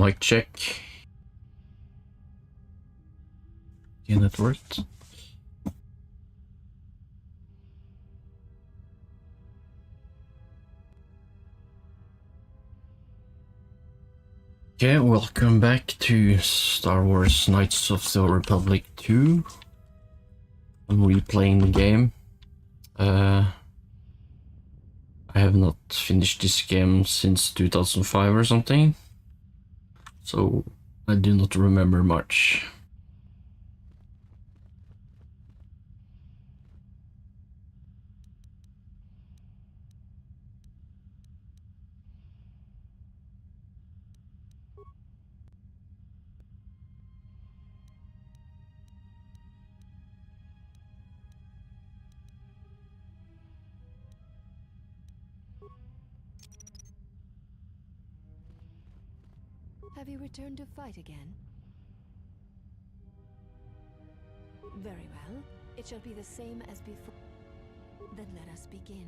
Mic check. Yeah, that worked. Okay, welcome back to Star Wars Knights of the Republic 2. I'm replaying the game. I have not finished this game since 2005 or something, so I do not remember much. Have you returned to fight again? Very well. It shall be the same as before. Then let us begin.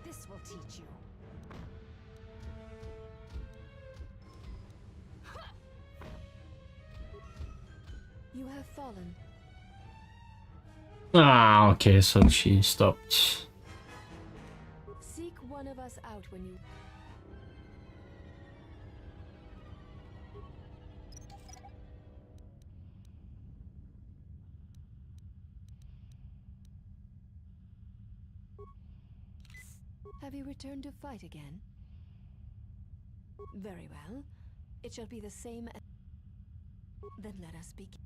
This will teach you. You have fallen. Ah, okay, so she stopped. Seek one of us out when you... Have you returned to fight again? Very well. It shall be the same as... Then let us begin.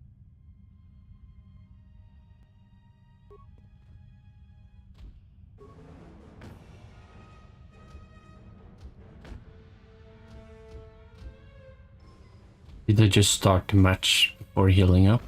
Did I just start the match before healing up?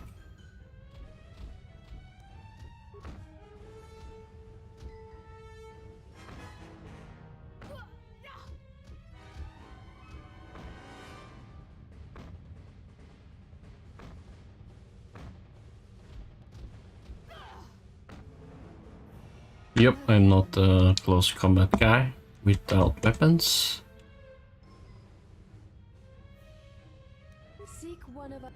Yep, I'm not a close combat guy without weapons. Seek one of us...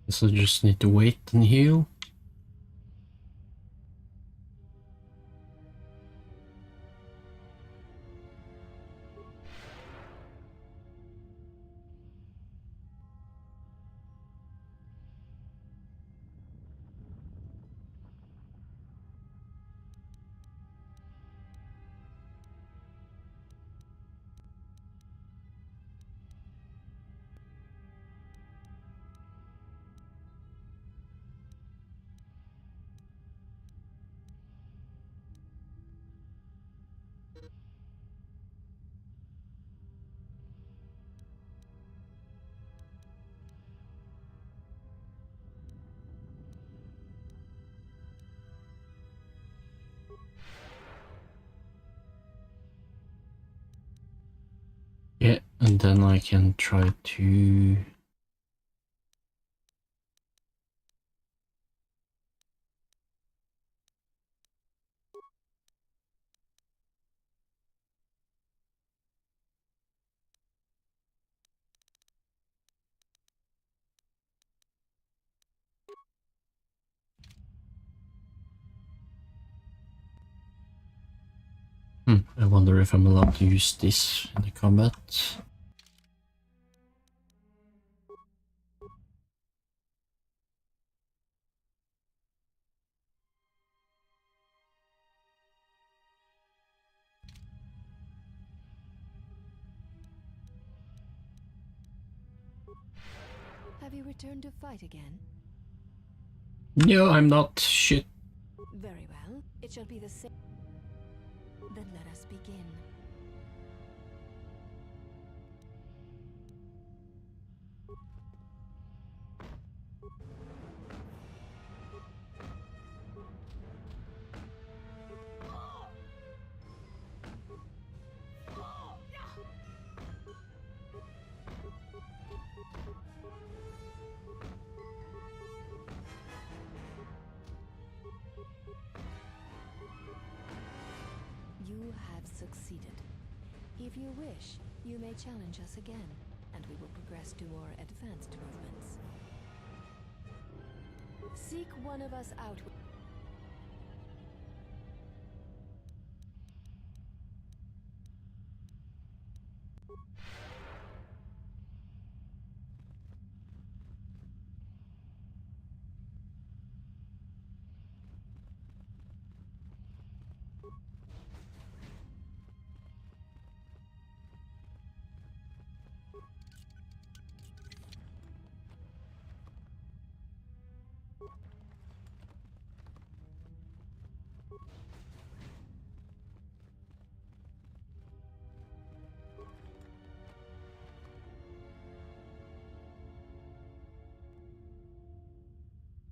So I just need to wait and heal. Yeah, and then I can try to... I wonder if I'm allowed to use this in the combat. Have you returned to fight again? No, I'm not. Shit. Very well. It shall be the same. Then let us begin. You have succeeded. If you wish, you may challenge us again, and we will progress to more advanced movements. Seek one of us out.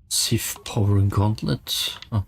Sif Power Gauntlet. Oh.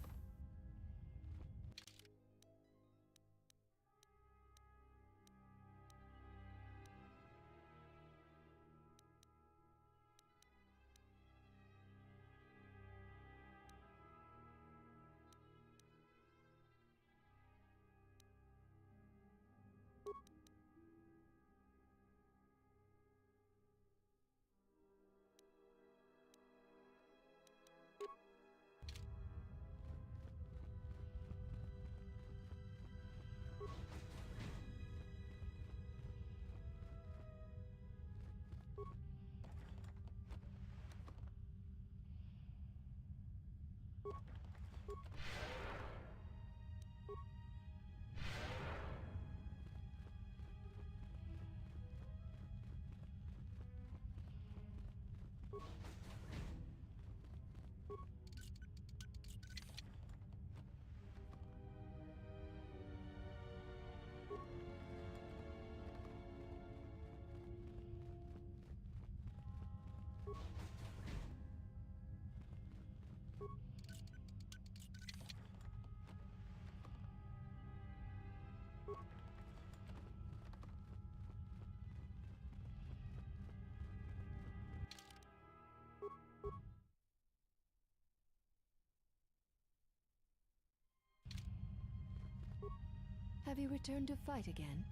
Have you returned to fight again?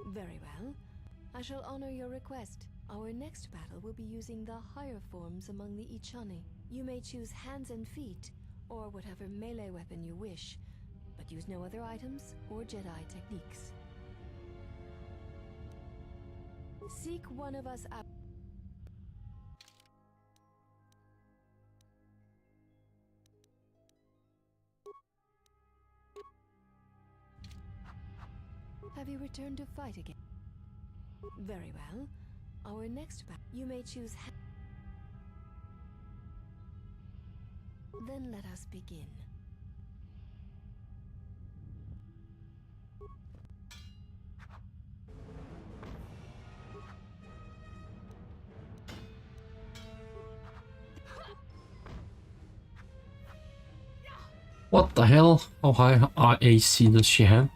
Very well. I shall honor your request. Our next battle will be using the higher forms among the Ichani. You may choose hands and feet, or whatever melee weapon you wish, but use no other items or Jedi techniques. Seek one of us out. Have you returned to fight again? Very well. Our next battle, you may choose. Then let us begin. What the hell? How high AC does she have?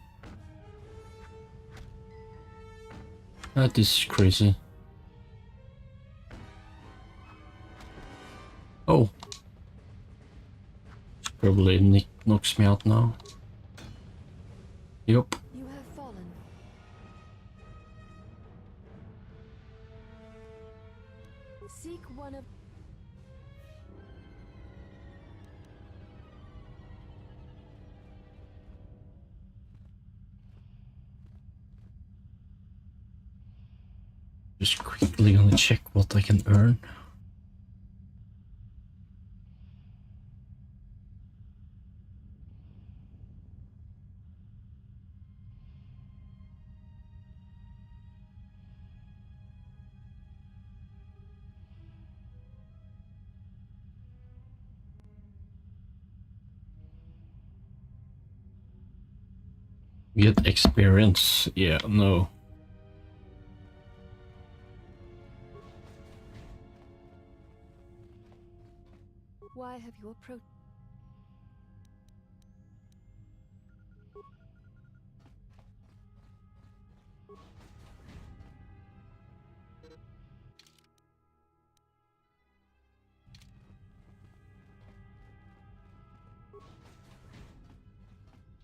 That is crazy. Oh. Probably Nick knocks me out now. Yup. You have fallen. Seek one of. Just quickly gonna check what I can earn. Get experience. Yeah, no. Why have you approached?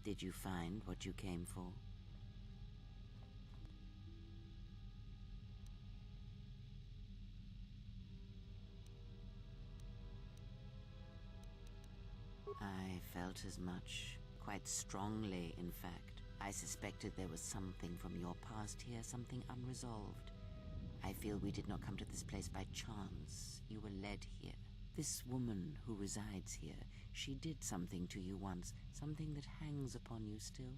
Did you find what you came for? I felt as much, quite strongly, in fact. I suspected there was something from your past here, something unresolved. I feel we did not come to this place by chance. You were led here. This woman who resides here, she did something to you once, something that hangs upon you still.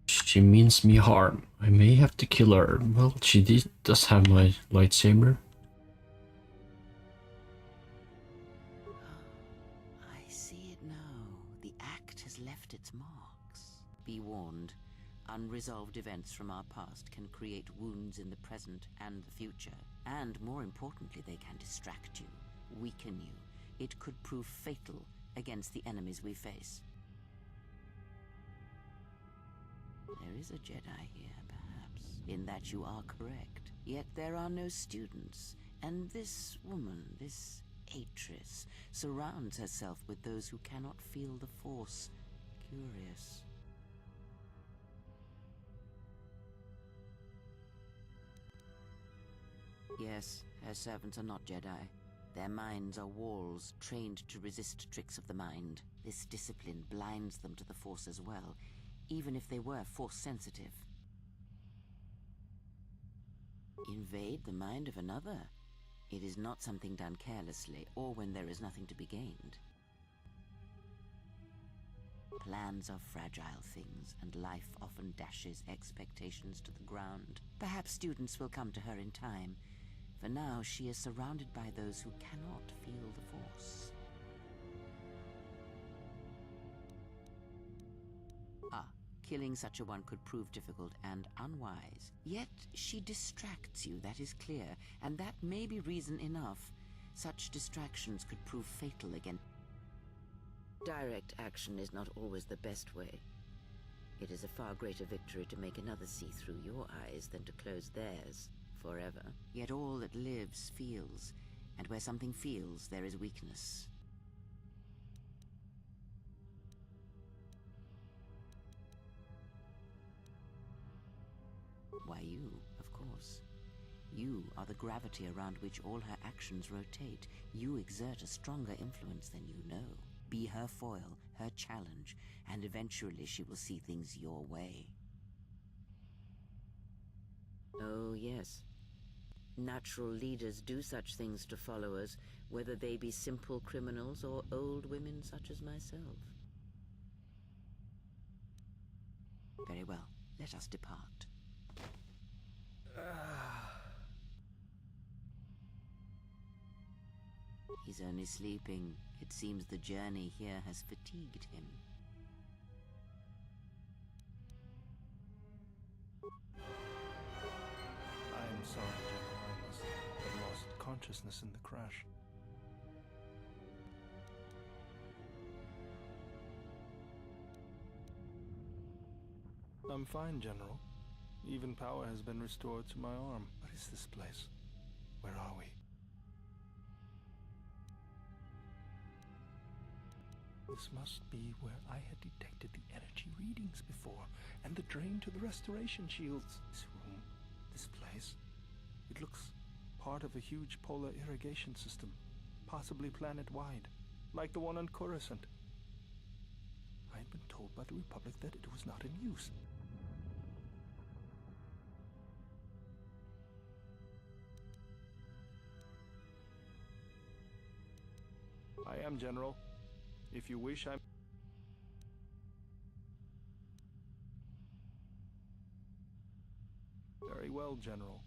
She means me harm. I may have to kill her. Well, she does have my lightsaber. I see it now. The act has left its marks. Be warned. Unresolved events from our past can create wounds in the present and the future. And more importantly, they can distract you, weaken you. It could prove fatal against the enemies we face. There is a Jedi here, perhaps, in that you are correct. Yet there are no students, and this woman, this Atrus, surrounds herself with those who cannot feel the Force. Curious. Yes, her servants are not Jedi. Their minds are walls trained to resist tricks of the mind. This discipline blinds them to the Force as well, even if they were Force-sensitive. Invade the mind of another? It is not something done carelessly, or when there is nothing to be gained. Plans are fragile things, and life often dashes expectations to the ground. Perhaps students will come to her in time. For now, she is surrounded by those who cannot feel the Force. Killing such a one could prove difficult and unwise. Yet she distracts you, that is clear, and that may be reason enough. Such distractions could prove fatal again. Direct action is not always the best way. It is a far greater victory to make another see through your eyes than to close theirs forever. Yet all that lives feels, and where something feels, there is weakness. Why you, of course. You are the gravity around which all her actions rotate. You exert a stronger influence than you know. Be her foil, her challenge, and eventually she will see things your way. Oh, yes. Natural leaders do such things to followers, whether they be simple criminals or old women such as myself. Very well, let us depart. He's only sleeping. It seems the journey here has fatigued him. I'm sorry, General. I must have lost consciousness in the crash. I'm fine, General. Even power has been restored to my arm. What is this place? Where are we? This must be where I had detected the energy readings before, and the drain to the restoration shields. This room, this place, it looks part of a huge polar irrigation system, possibly planet-wide, like the one on Coruscant. I had been told by the Republic that it was not in use. I am, General. If you wish, I'm... Very well, General.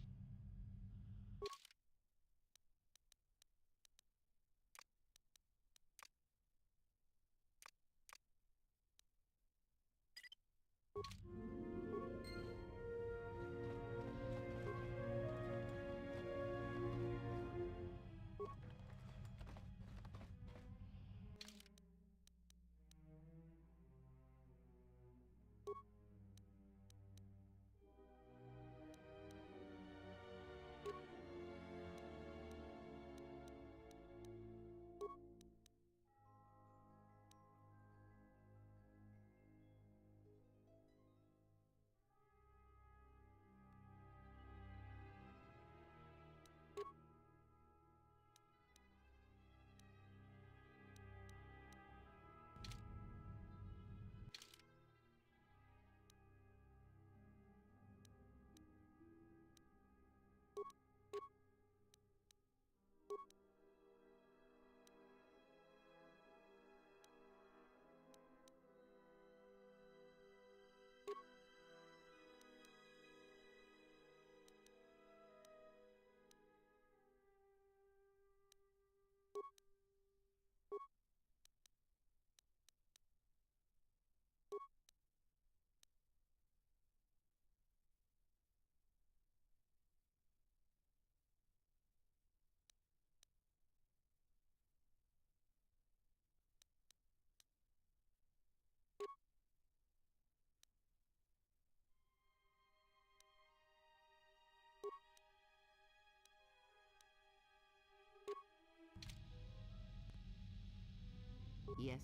Yes?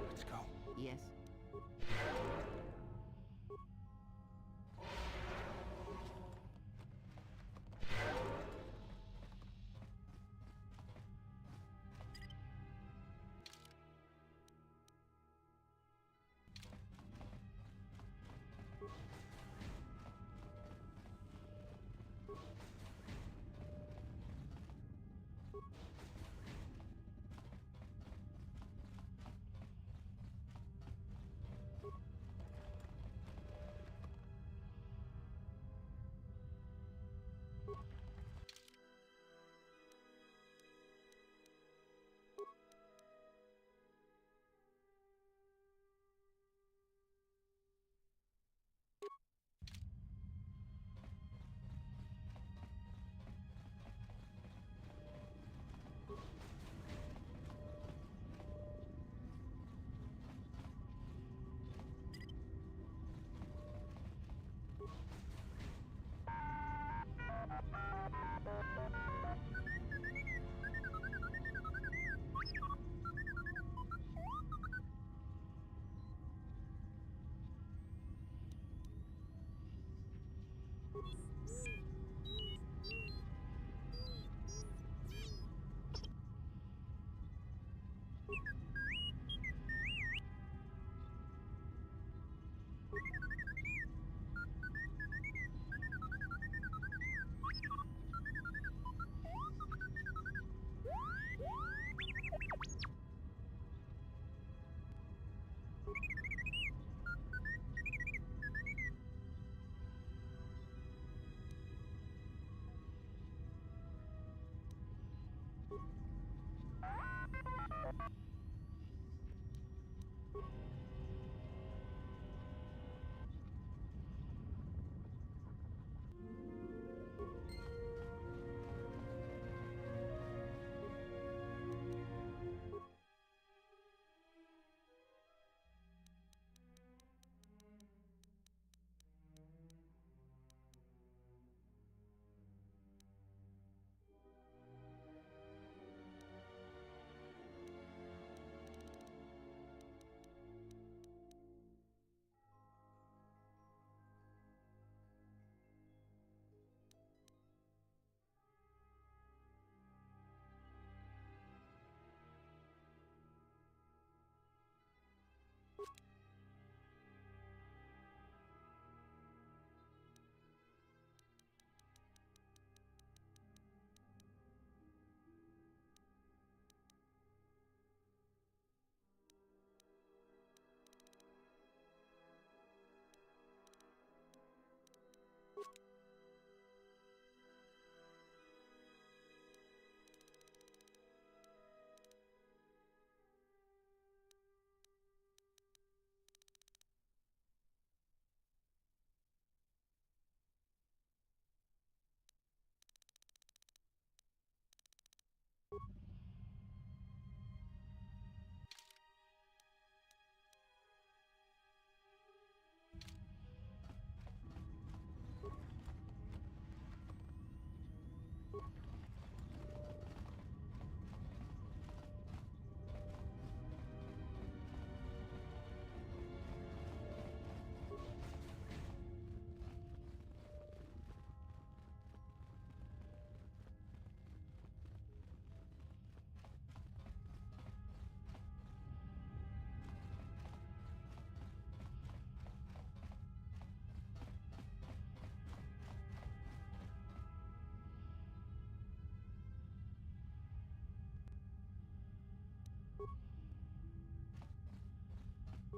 Let's go. Yes?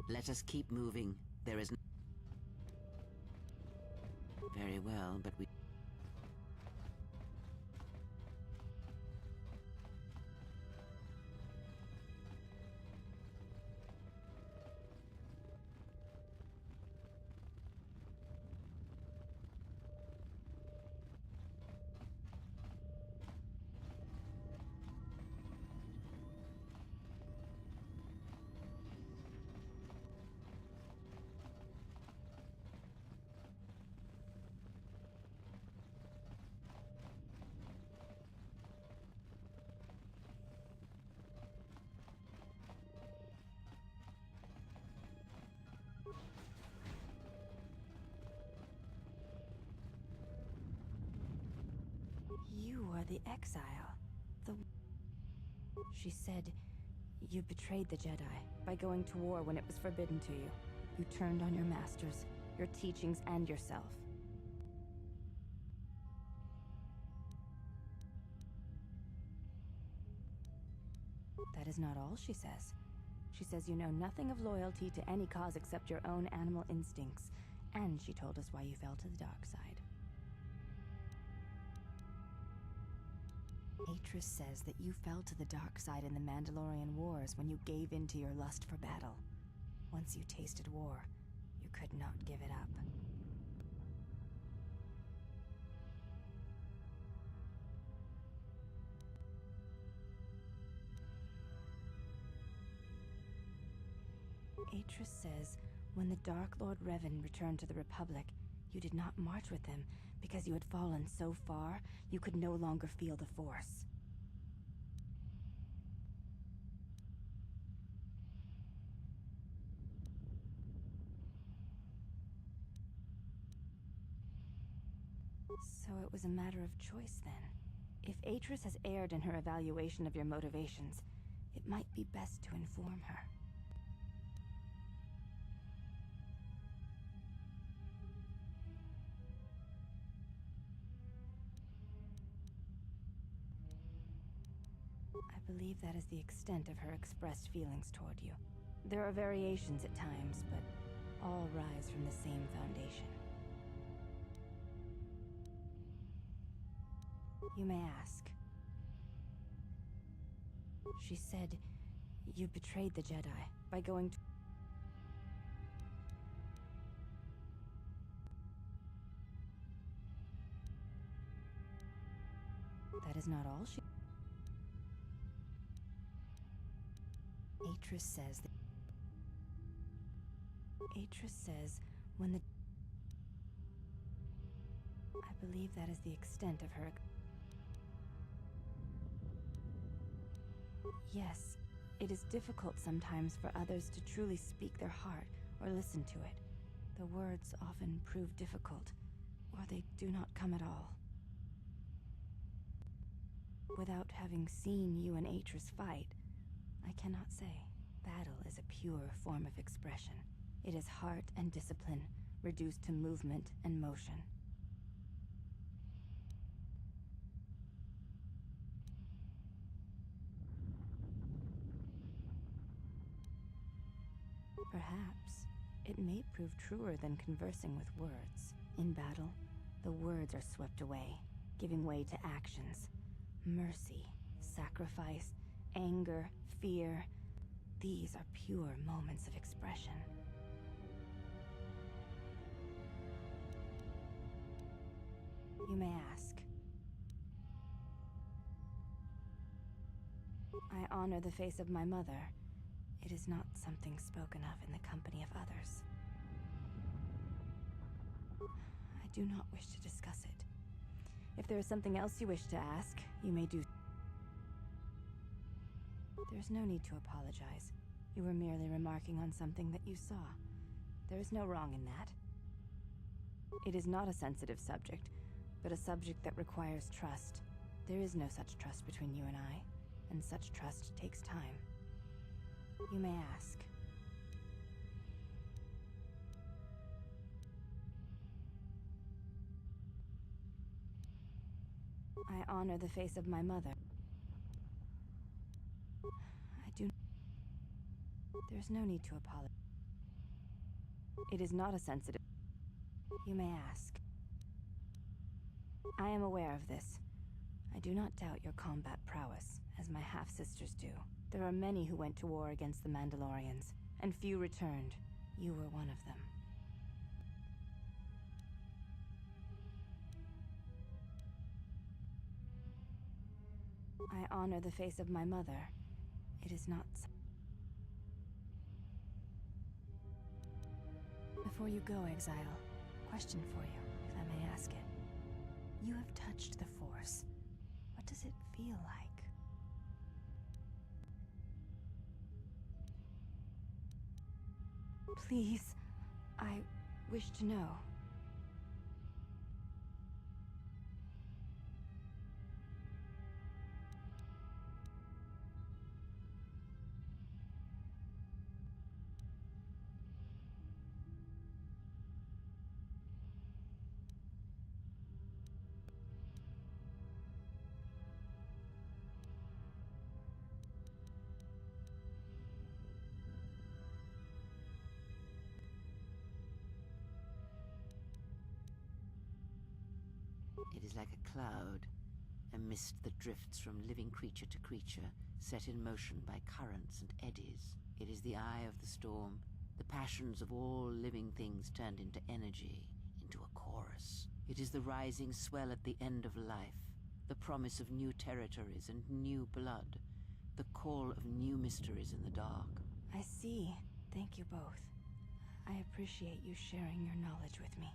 Let us keep moving. There is... Very well, but we... You are the exile. She said you betrayed the Jedi by going to war when it was forbidden to you. You turned on your masters, your teachings, and yourself. That is not all she says. She says you know nothing of loyalty to any cause except your own animal instincts, and she told us why you fell to the dark side. Atris says that you fell to the dark side in the Mandalorian Wars when you gave in to your lust for battle. Once you tasted war, you could not give it up. Atris says when the Dark Lord Revan returned to the Republic, you did not march with him because you had fallen so far you could no longer feel the Force. So it was a matter of choice then. If Atris has erred in her evaluation of your motivations, it might be best to inform her. I believe that is the extent of her expressed feelings toward you. There are variations at times, but all rise from the same foundation. You may ask. She said you betrayed the Jedi by going to... That is not all she... Atris says that... Atris says when the... I believe that is the extent of her... Yes, it is difficult sometimes for others to truly speak their heart or listen to it. The words often prove difficult, or they do not come at all. Without having seen you and Atris fight, I cannot say. Battle is a pure form of expression. It is heart and discipline, reduced to movement and motion. Perhaps it may prove truer than conversing with words. In battle, the words are swept away, giving way to actions. Mercy, sacrifice, anger, fear. These are pure moments of expression. You may ask. I honor the face of my mother. It is not something spoken of in the company of others. I do not wish to discuss it. If there is something else you wish to ask, you may do. There's no need to apologize. You were merely remarking on something that you saw. There is no wrong in that. It is not a sensitive subject, but a subject that requires trust. There is no such trust between you and I, and such trust takes time. You may ask. I honor the face of my mother. I do... There's no need to apologize. It is not a sensitive... You may ask. I am aware of this. I do not doubt your combat prowess, as my half-sisters do. There are many who went to war against the Mandalorians, and few returned. You were one of them. I honor the face of my mother. It is not... Before you go, Exile, question for you, if I may ask it. You have touched the Force. What does it feel like? Please, I wish to know. It is like a cloud, a mist that drifts from living creature to creature, set in motion by currents and eddies. It is the eye of the storm, the passions of all living things turned into energy, into a chorus. It is the rising swell at the end of life, the promise of new territories and new blood, the call of new mysteries in the dark. I see. Thank you both. I appreciate you sharing your knowledge with me.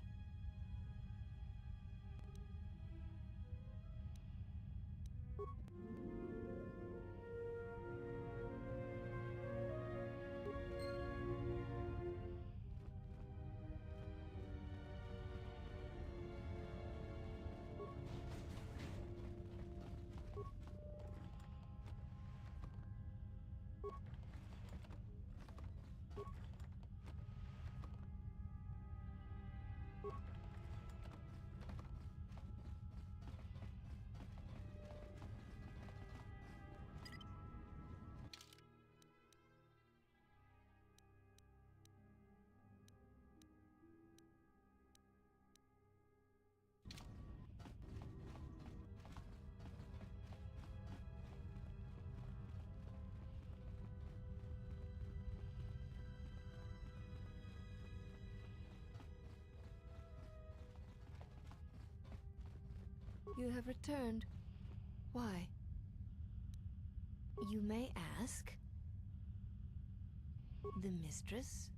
You have returned. Why? You may ask. The mistress?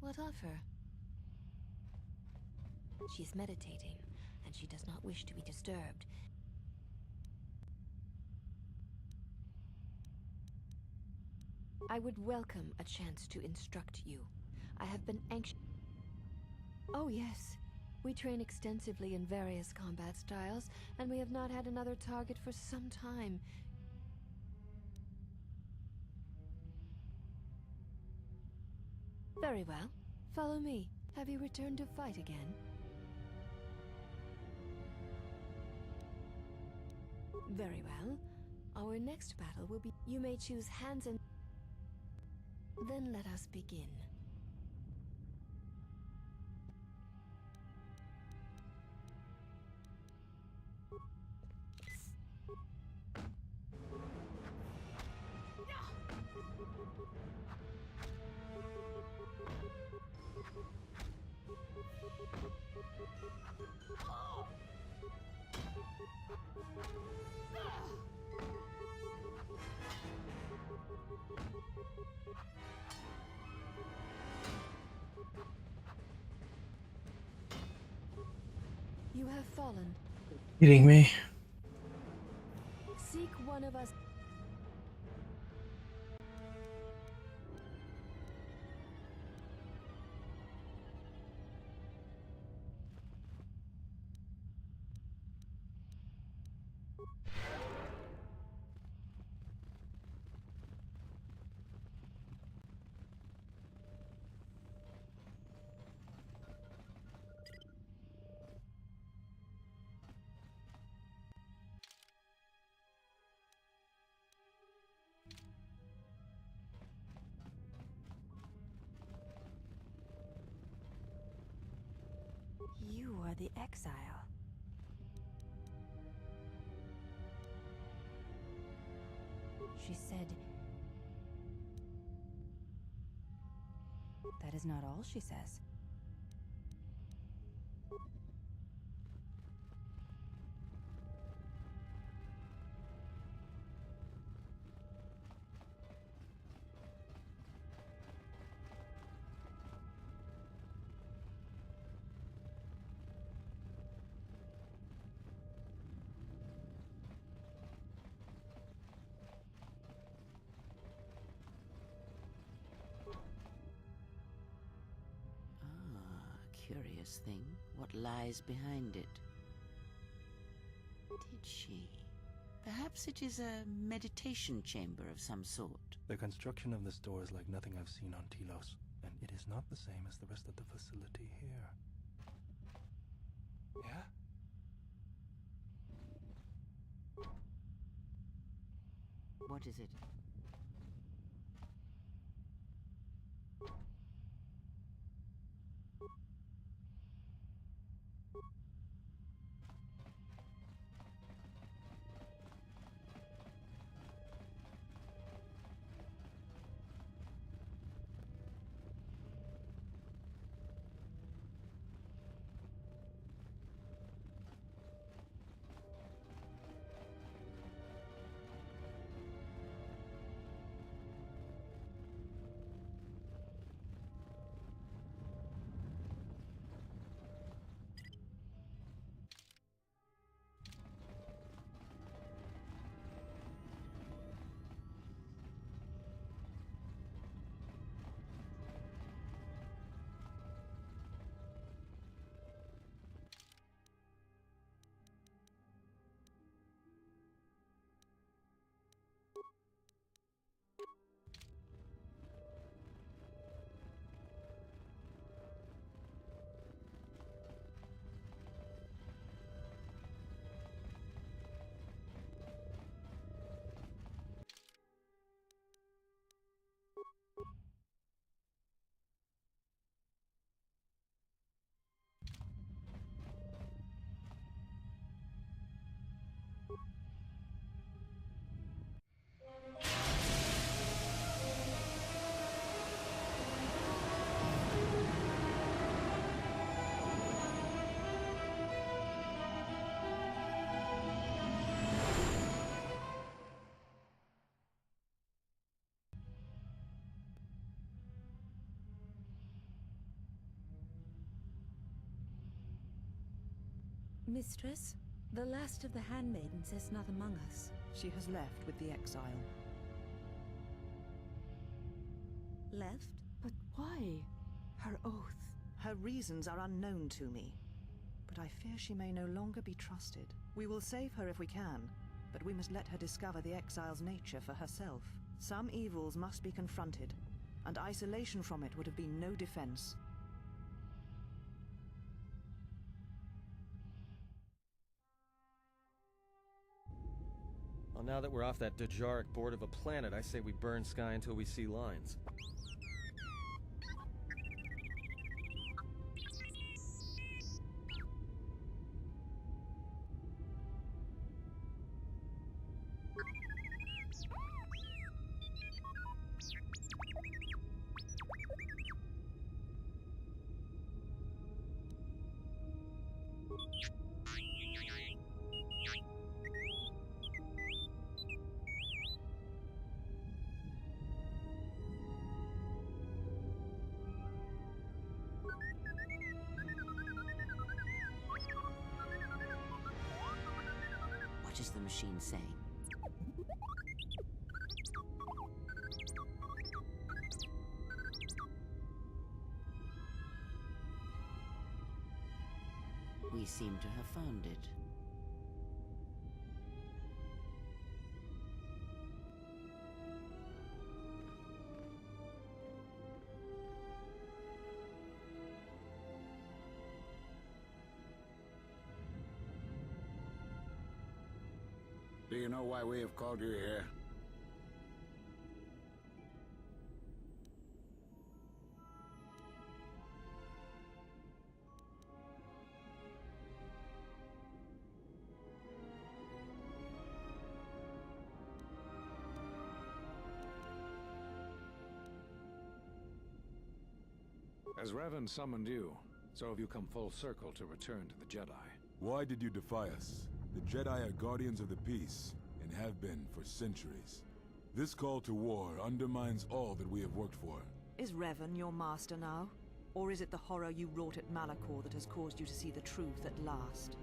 What of her? She is meditating, and she does not wish to be disturbed. I would welcome a chance to instruct you. I have been anxious. Oh yes. We train extensively in various combat styles, and we have not had another target for some time. Very well. Follow me. Have you returned to fight again? Very well. Our next battle will be... You may choose hands and... Then let us begin. You have fallen. Kidding me? Seek one of us. are the exile. She said... That is not all she says. Curious thing. What lies behind it? Did she? Perhaps it is a meditation chamber of some sort. The construction of this door is like nothing I've seen on Telos, and it is not the same as the rest of the facility here. Yeah? What is it? Mistress, the last of the handmaidens is not among us. She has left with the exile. Left? But why? Her oath. Her reasons are unknown to me. But I fear she may no longer be trusted. We will save her if we can, but we must let her discover the exile's nature for herself. Some evils must be confronted, and isolation from it would have been no defense. Well, now that we're off that Dejaric board of a planet, I say we burn sky until we see lines. What is the machine saying? We seem to have found it. Do you know why we have called you here? As Revan summoned you, so have you come full circle to return to the Jedi. Why did you defy us? The Jedi are guardians of the peace, and have been for centuries. This call to war undermines all that we have worked for. Is Revan your master now? Or is it the horror you wrought at Malachor that has caused you to see the truth at last?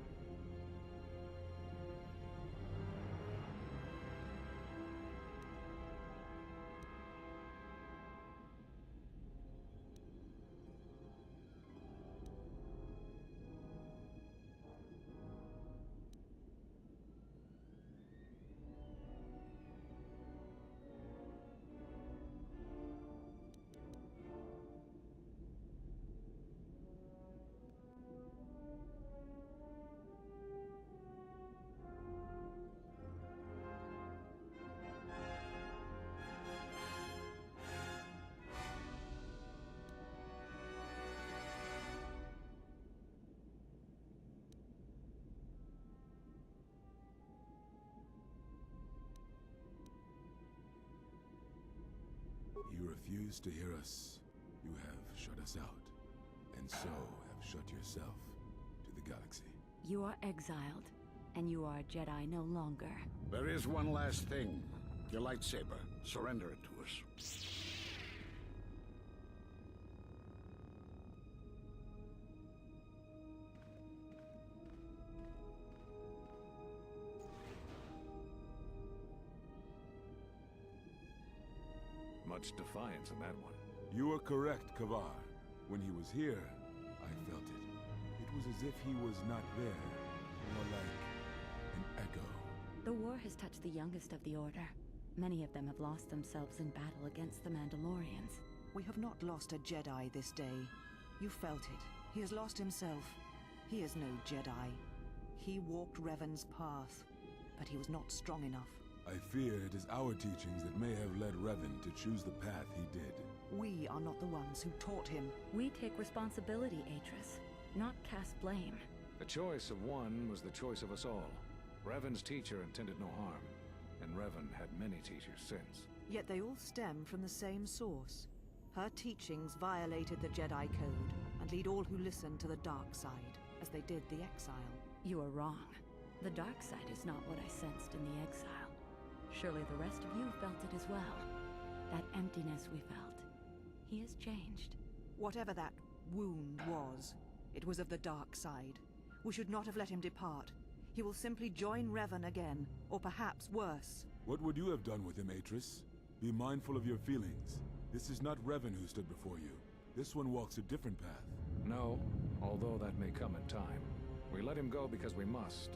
You refuse to hear us. You have shut us out, and so have shut yourself to the galaxy. You are exiled, and you are a Jedi no longer. There is one last thing. Your lightsaber. Surrender it to us. Much defiance in that one. You are correct, Kavar. When he was here, I felt it. It was as if he was not there, more like an echo. The war has touched the youngest of the Order. Many of them have lost themselves in battle against the Mandalorians. We have not lost a Jedi this day. You felt it. He has lost himself. He is no Jedi. He walked Revan's path, but he was not strong enough. I fear it is our teachings that may have led Revan to choose the path he did. We are not the ones who taught him. We take responsibility, Atris, not cast blame. The choice of one was the choice of us all. Revan's teacher intended no harm, and Revan had many teachers since. Yet they all stem from the same source. Her teachings violated the Jedi Code, and lead all who listen to the dark side, as they did the exile. You are wrong. The dark side is not what I sensed in the exile. Surely the rest of you felt it as well. That emptiness we felt. He has changed. Whatever that wound was, it was of the dark side. We should not have let him depart. He will simply join Revan again, or perhaps worse. What would you have done with him, Atris? Be mindful of your feelings. This is not Revan who stood before you. This one walks a different path. No, although that may come in time. We let him go because we must.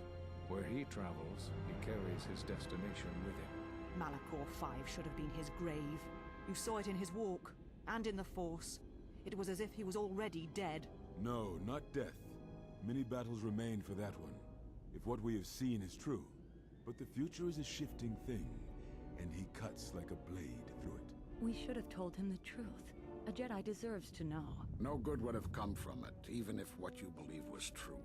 Where he travels, he carries his destination with him. Malachor 5 should have been his grave. You saw it in his walk, and in the Force. It was as if he was already dead. No, not death. Many battles remain for that one, if what we have seen is true. But the future is a shifting thing, and he cuts like a blade through it. We should have told him the truth. A Jedi deserves to know. No good would have come from it, even if what you believe was true.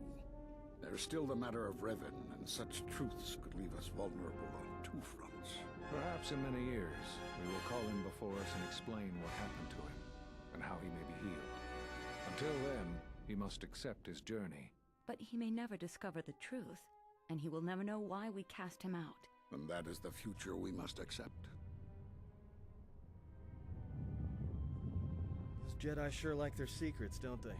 There's still the matter of Revan, and such truths could leave us vulnerable on two fronts. Perhaps in many years, we will call him before us and explain what happened to him, and how he may be healed. Until then, he must accept his journey. But he may never discover the truth, and he will never know why we cast him out. And that is the future we must accept. Those Jedi sure like their secrets, don't they?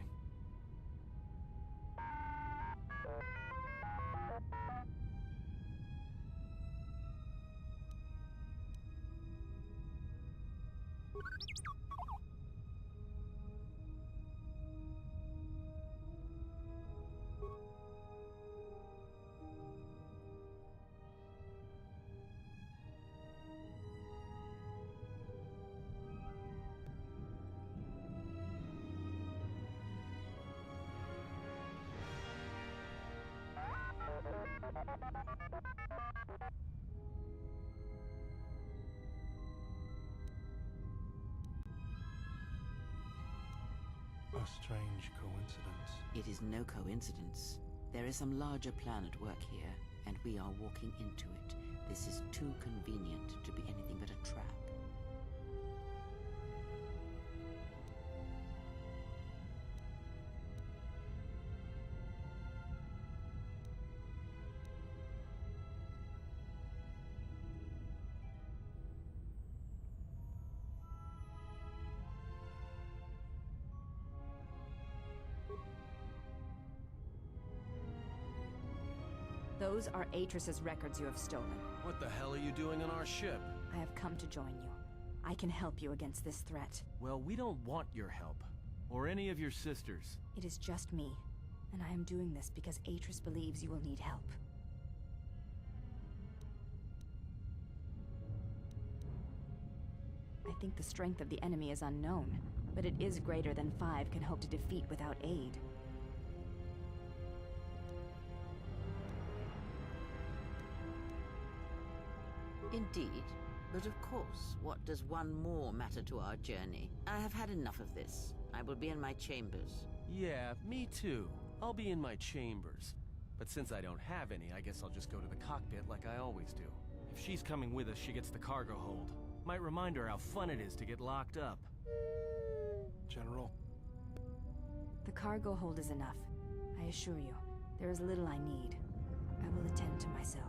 A strange coincidence. It is no coincidence. There is some larger plan at work here, and we are walking into it. This is too convenient to be anything but a trap. Those are Atris's records you have stolen. What the hell are you doing on our ship? I have come to join you. I can help you against this threat. Well, we don't want your help. Or any of your sisters. It is just me, and I am doing this because Atris believes you will need help. I think the strength of the enemy is unknown, but it is greater than 5 can hope to defeat without aid. Indeed. But of course, what does one more matter to our journey? I have had enough of this. I will be in my chambers. Yeah, me too. I'll be in my chambers. But since I don't have any, I guess I'll just go to the cockpit like I always do. If she's coming with us, she gets the cargo hold. Might remind her how fun it is to get locked up. General. The cargo hold is enough. I assure you, there is little I need. I will attend to myself.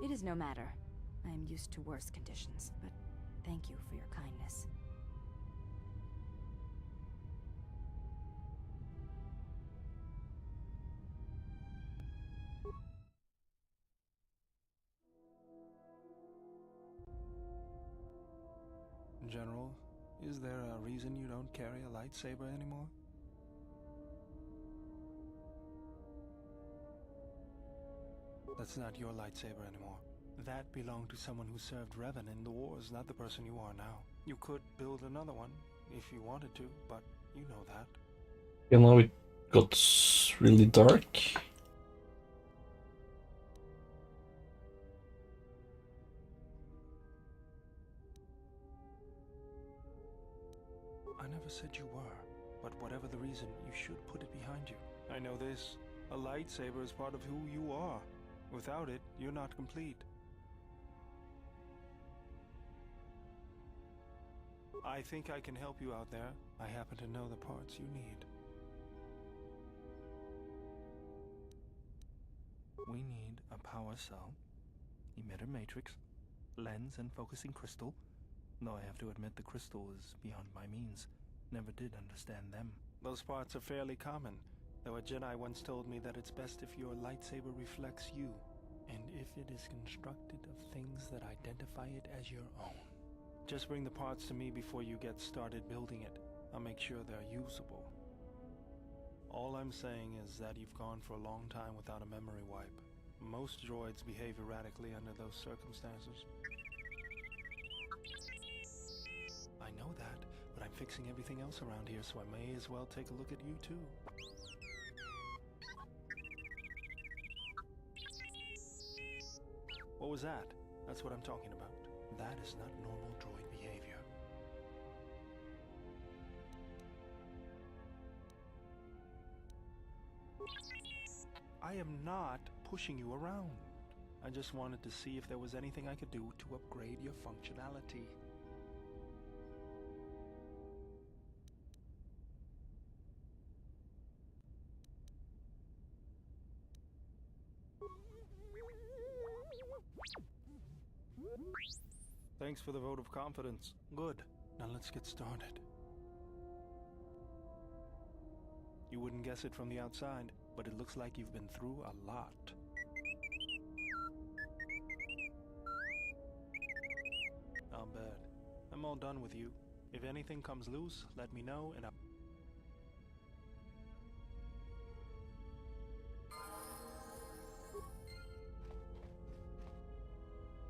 It is no matter. I am used to worse conditions, but thank you for your kindness. General, is there a reason you don't carry a lightsaber anymore? That's not your lightsaber anymore. That belonged to someone who served Revan in the wars, not the person you are now. You could build another one, if you wanted to, but you know that. You know, it got really dark. I never said you were, but whatever the reason, you should put it behind you. I know this. A lightsaber is part of who you are. Without it, you're not complete. I think I can help you out there. I happen to know the parts you need. We need a power cell, emitter matrix, lens and focusing crystal. Though I have to admit the crystal is beyond my means. Never did understand them. Those parts are fairly common, though a Jedi once told me that it's best if your lightsaber reflects you, and if it is constructed of things that identify it as your own. Just bring the parts to me before you get started building it. I'll make sure they're usable. All I'm saying is that you've gone for a long time without a memory wipe. Most droids behave erratically under those circumstances. I know that, but I'm fixing everything else around here, so I may as well take a look at you too. What was that? That's what I'm talking about. That is not normal droid behavior. I am not pushing you around. I just wanted to see if there was anything I could do to upgrade your functionality. Thanks for the vote of confidence. Good. Now let's get started. You wouldn't guess it from the outside, but it looks like you've been through a lot. I'll bet. I'm all done with you. If anything comes loose, let me know and I'll...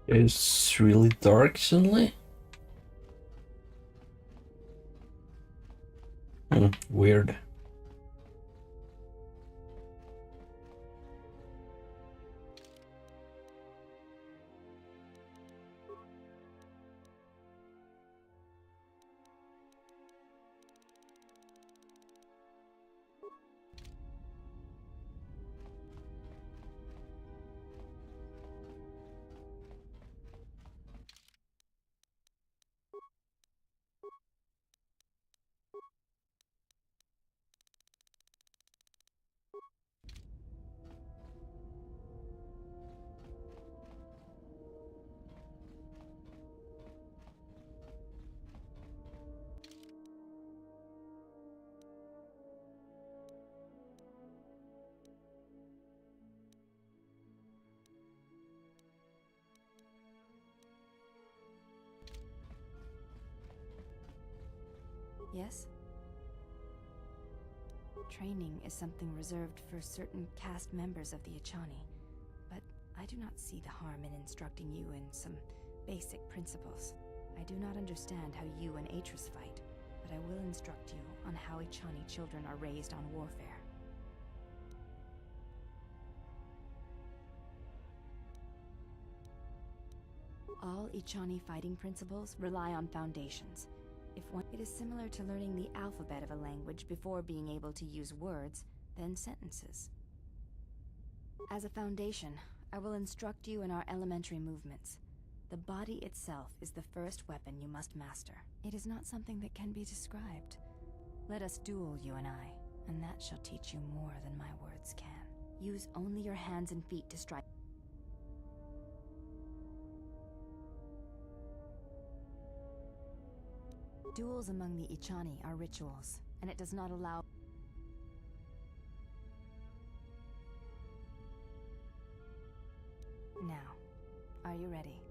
It's really dark suddenly. Weird. Yes? Training is something reserved for certain caste members of the Ichani, but I do not see the harm in instructing you in some basic principles. I do not understand how you and Atris fight, but I will instruct you on how Ichani children are raised on warfare. All Ichani fighting principles rely on foundations. It is similar to learning the alphabet of a language before being able to use words, then sentences. As a foundation, I will instruct you in our elementary movements. The body itself is the first weapon you must master. It is not something that can be described. Let us duel, you and I, and that shall teach you more than my words can. Use only your hands and feet to strike. Duels among the Ichani are rituals, and it does not allow... Now, are you ready?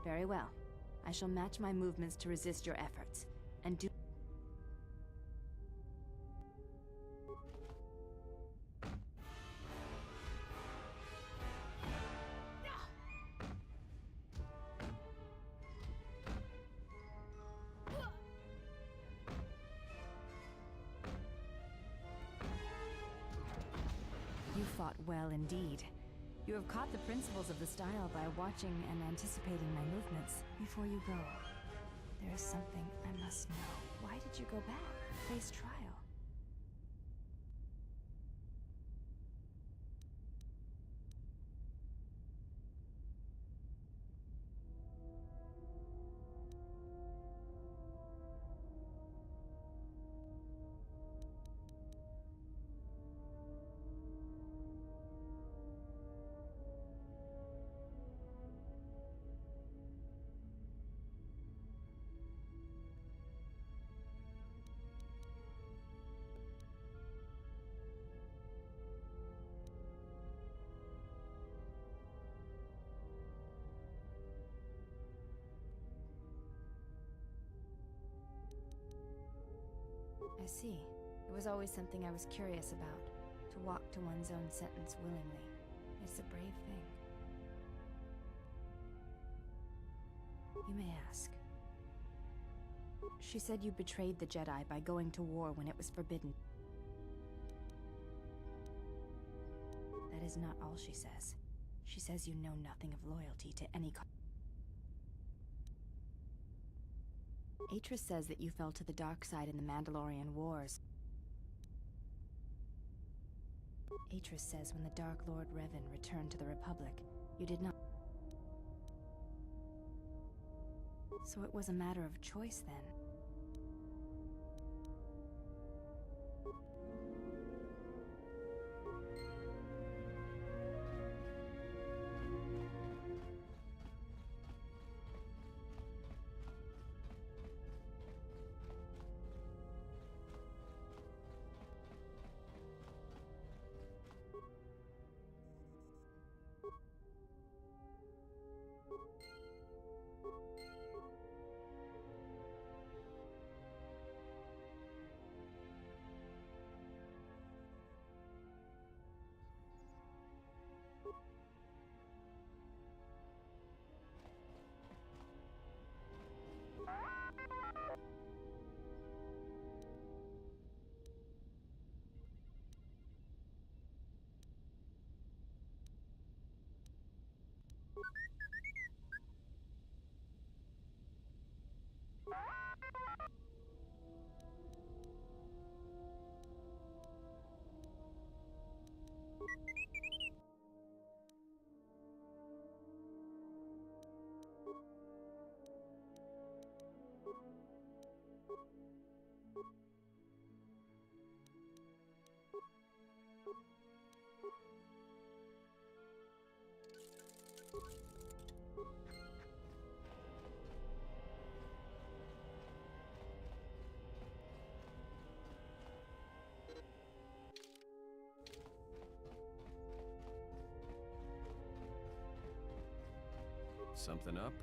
Very well. I shall match my movements to resist your efforts, and do... You fought well indeed. You have caught the principles of the style by watching and anticipating my movements. Before you go, there is something I must know. Why did you go back? Face trial. I see. It was always something I was curious about, to walk to one's own sentence willingly. It's a brave thing. You may ask. She said you betrayed the Jedi by going to war when it was forbidden. That is not all she says. She says you know nothing of loyalty to any Atris says that you fell to the dark side in the Mandalorian Wars. Atris says when the Dark Lord Revan returned to the Republic, you did not... So it was a matter of choice then. Something up?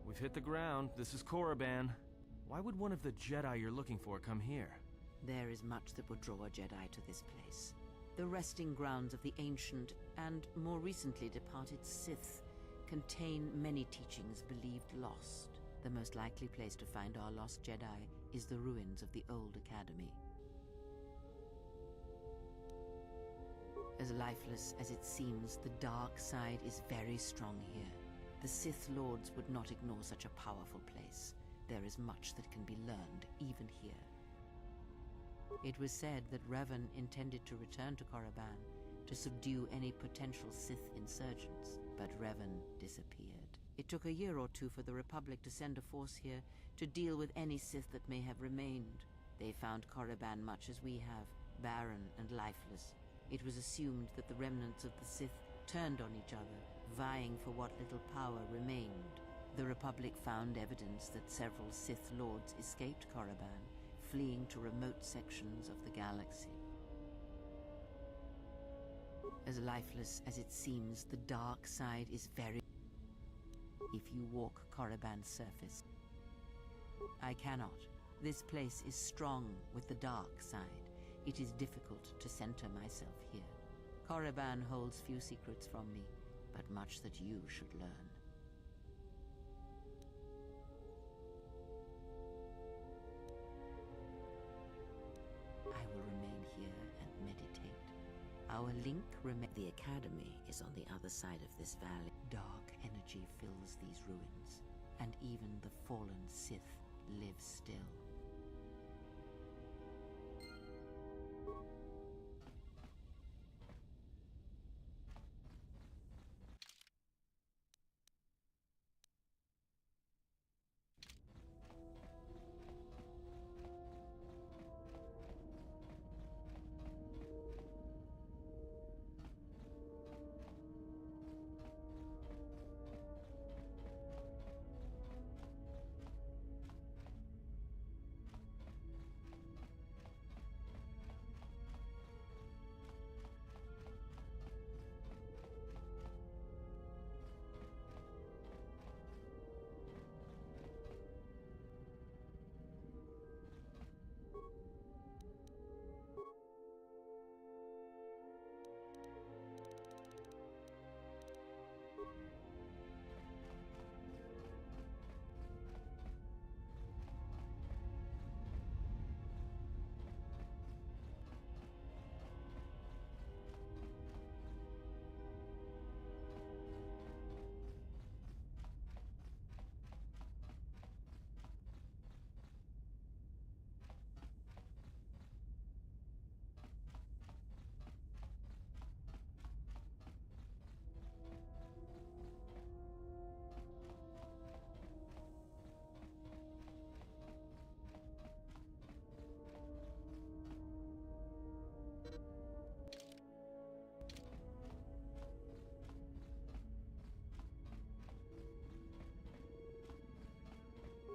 we've hit the ground. This is Korriban. Why would one of the Jedi you're looking for come here? There is much that would draw a Jedi to this place. The resting grounds of the ancient and more recently departed Sith contain many teachings believed lost. The most likely place to find our lost Jedi is the ruins of the old academy. As lifeless as it seems, the dark side is very strong here. The Sith Lords would not ignore such a powerful place. There is much that can be learned, even here. It was said that Revan intended to return to Korriban to subdue any potential Sith insurgents, but Revan disappeared. It took a year or two for the Republic to send a force here to deal with any Sith that may have remained. They found Korriban much as we have, barren and lifeless. It was assumed that the remnants of the Sith turned on each other, vying for what little power remained. The Republic found evidence that several Sith Lords escaped Korriban, fleeing to remote sections of the galaxy. As lifeless as it seems, the dark side is very... If you walk Korriban's surface, I cannot. This place is strong with the dark side. It is difficult to center myself here. Korriban holds few secrets from me, but much that you should learn. I will remain here and meditate. Our link remains. The Academy is on the other side of this valley. Dark energy fills these ruins, and even the fallen Sith live still.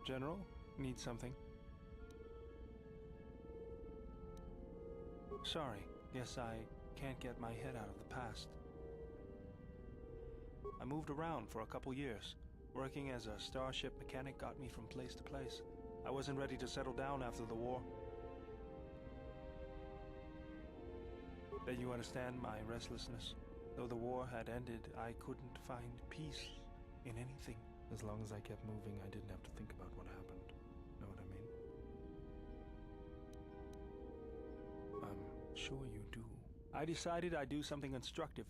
General, need something? Sorry, guess I can't get my head out of the past. I moved around for a couple years. Working as a starship mechanic got me from place to place. I wasn't ready to settle down after the war. Bet you understand my restlessness. Though the war had ended, I couldn't find peace in anything. As long as I kept moving, I didn't have to think about what happened. Know what I mean? I'm sure you do. I decided I'd do something constructive.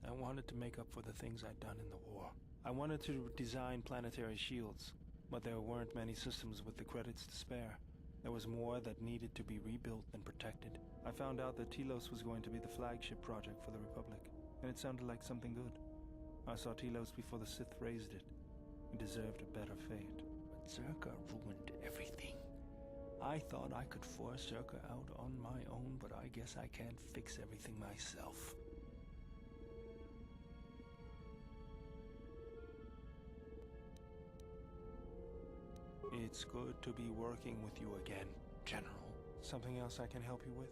I wanted to make up for the things I'd done in the war. I wanted to design planetary shields, but there weren't many systems with the credits to spare. There was more that needed to be rebuilt and protected. I found out that Telos was going to be the flagship project for the Republic, and it sounded like something good. I saw Telos before the Sith raised it. It deserved a better fate. But Zerka ruined everything. I thought I could force Zerka out on my own, but I guess I can't fix everything myself. It's good to be working with you again, General. Something else I can help you with?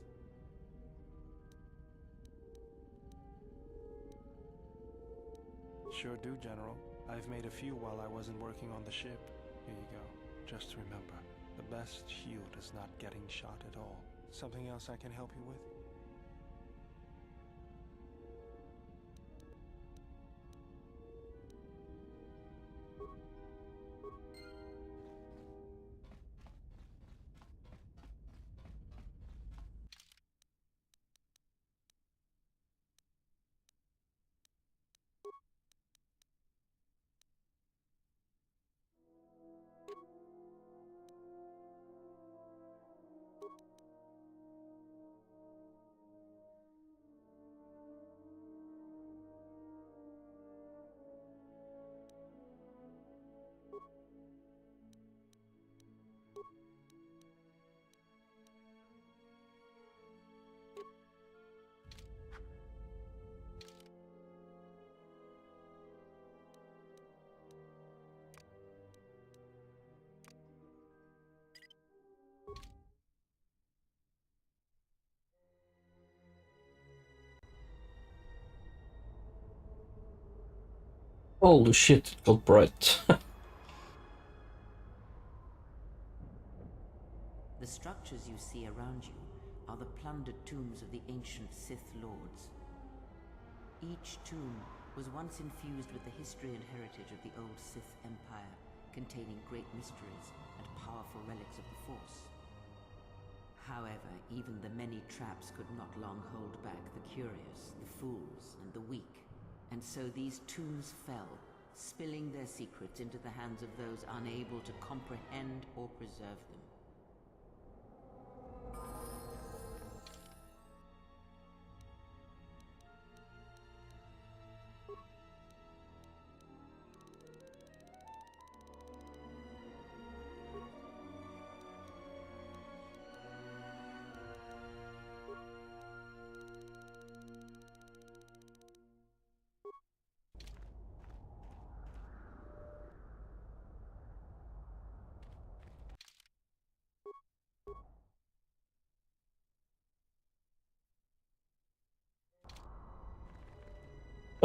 Sure do, General. I've made a few while I wasn't working on the ship. Here you go. Just remember, the best shield is not getting shot at all. Something else I can help you with? Holy shit, it got bright. The structures you see around you are the plundered tombs of the ancient Sith Lords. Each tomb was once infused with the history and heritage of the old Sith Empire, containing great mysteries and powerful relics of the Force. However, even the many traps could not long hold back the curious, the fools, and the weak. And so these tombs fell, spilling their secrets into the hands of those unable to comprehend or preserve them.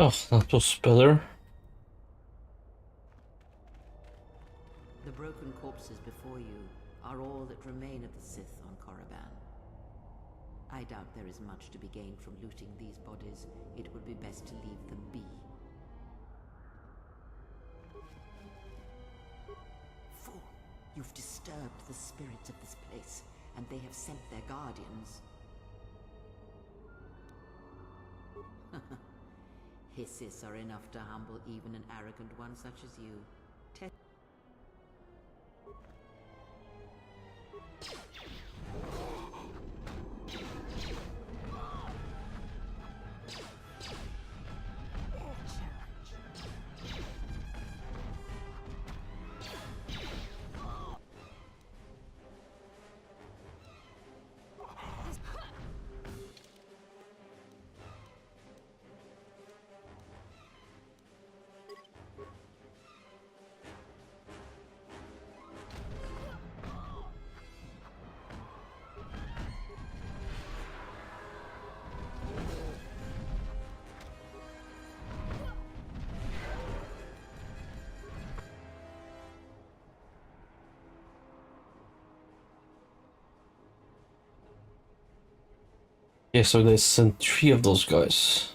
Oh, that was better. The broken corpses before you are all that remain of the Sith on Korriban. I doubt there is much to be gained from looting these bodies. It would be best to leave them be. Fool! You've disturbed the spirits of this place, and they have sent their guardians. Hisses are enough to humble even an arrogant one such as you. Yeah, so they sent 3 of those guys.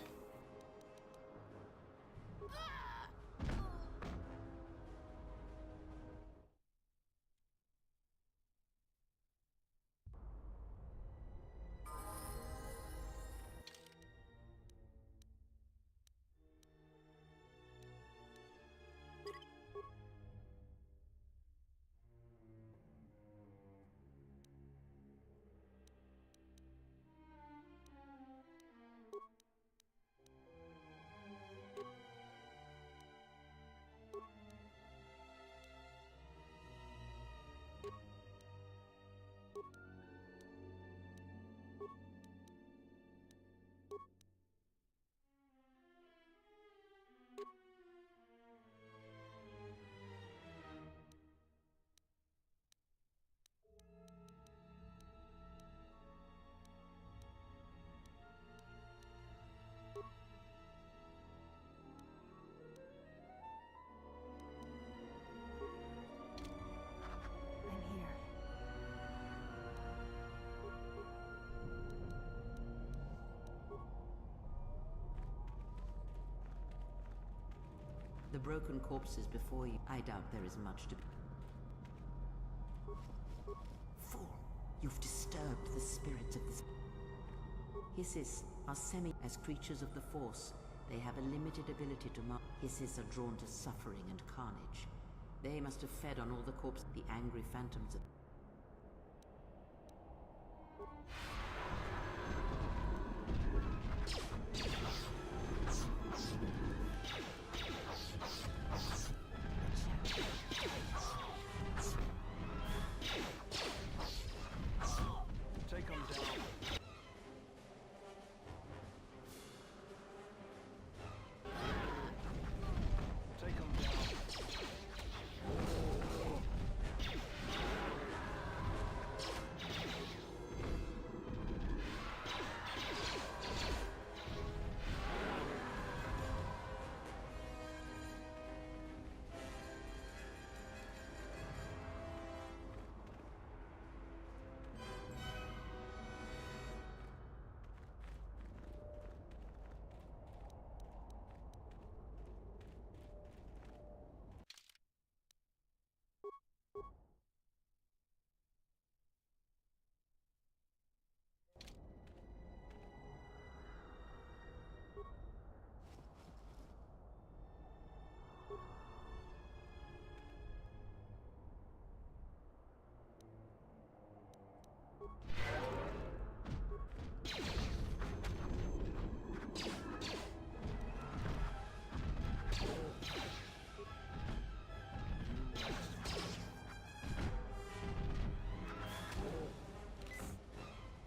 The broken corpses before you. I doubt there is much to be. Fool! You've disturbed the spirits of this. Hisses are as creatures of the Force. They have a limited ability to Hisses are drawn to suffering and carnage. They must have fed on all the corpses, the angry phantoms of... Take them down. Take them down.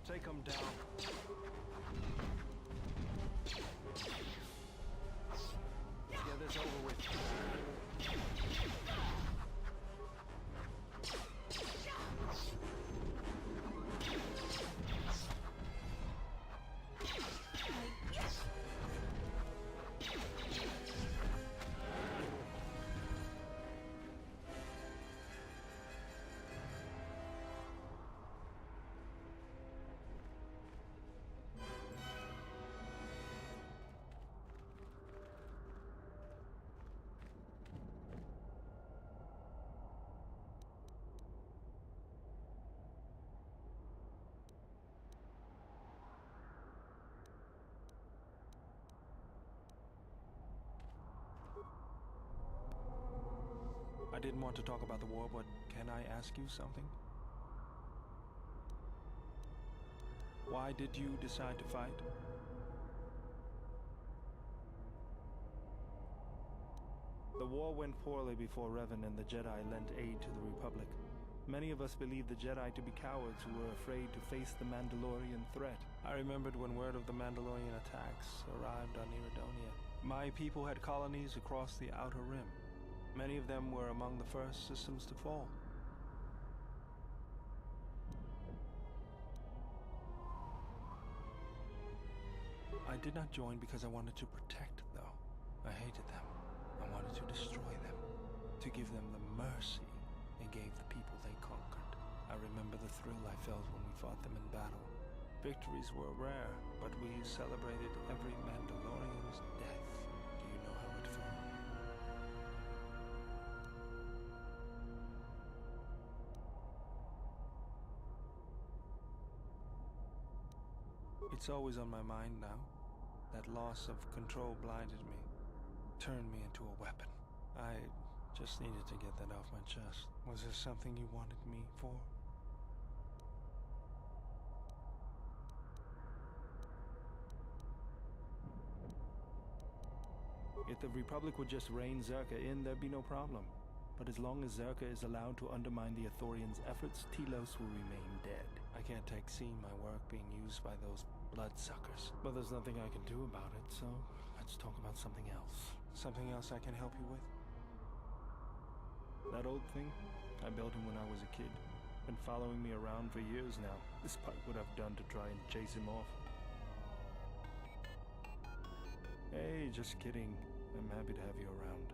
Take them down. Get this over with. I didn't want to talk about the war, but can I ask you something? Why did you decide to fight? The war went poorly before Revan and the Jedi lent aid to the Republic. Many of us believed the Jedi to be cowards who were afraid to face the Mandalorian threat. I remembered when word of the Mandalorian attacks arrived on Iridonia. My people had colonies across the Outer Rim. Many of them were among the first systems to fall. I did not join because I wanted to protect, though. I hated them. I wanted to destroy them, to give them the mercy they gave the people they conquered. I remember the thrill I felt when we fought them in battle. Victories were rare, but we celebrated every Mandalorian's death. Do you know how it felt? It's always on my mind now. That loss of control blinded me, turned me into a weapon. I just needed to get that off my chest. Was there something you wanted me for? If the Republic would just rein Zerka in, there'd be no problem. But as long as Zerka is allowed to undermine the Ithorians' efforts, Telos will remain dead. I can't take seeing my work being used by those bloodsuckers. But there's nothing I can do about it, so let's talk about something else. Something else I can help you with? That old thing? I built him when I was a kid. Been following me around for years now, despite what I've done to try and chase him off. Hey, just kidding. I'm happy to have you around.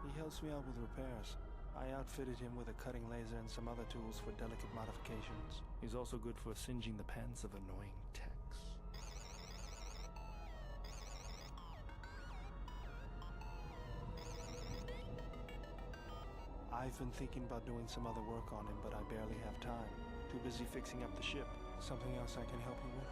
He helps me out with repairs. I outfitted him with a cutting laser and some other tools for delicate modifications. He's also good for singeing the pants of annoying techs. I've been thinking about doing some other work on him, but I barely have time. Too busy fixing up the ship. Something else I can help you with?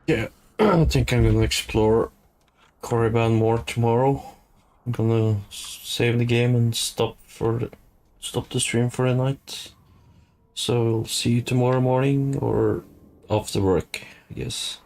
Yeah, I think I'm gonna explore Korriban more tomorrow. I'm gonna save the game and stop the stream for the night. So we'll see you tomorrow morning or after work, I guess.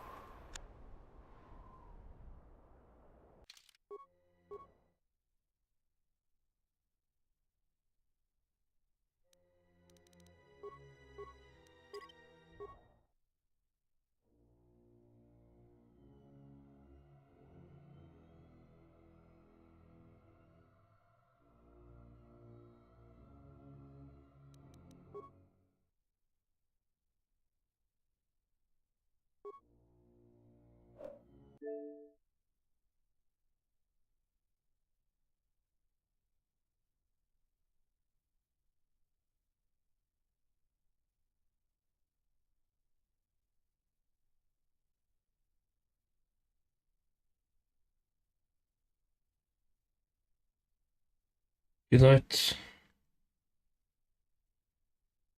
Good night.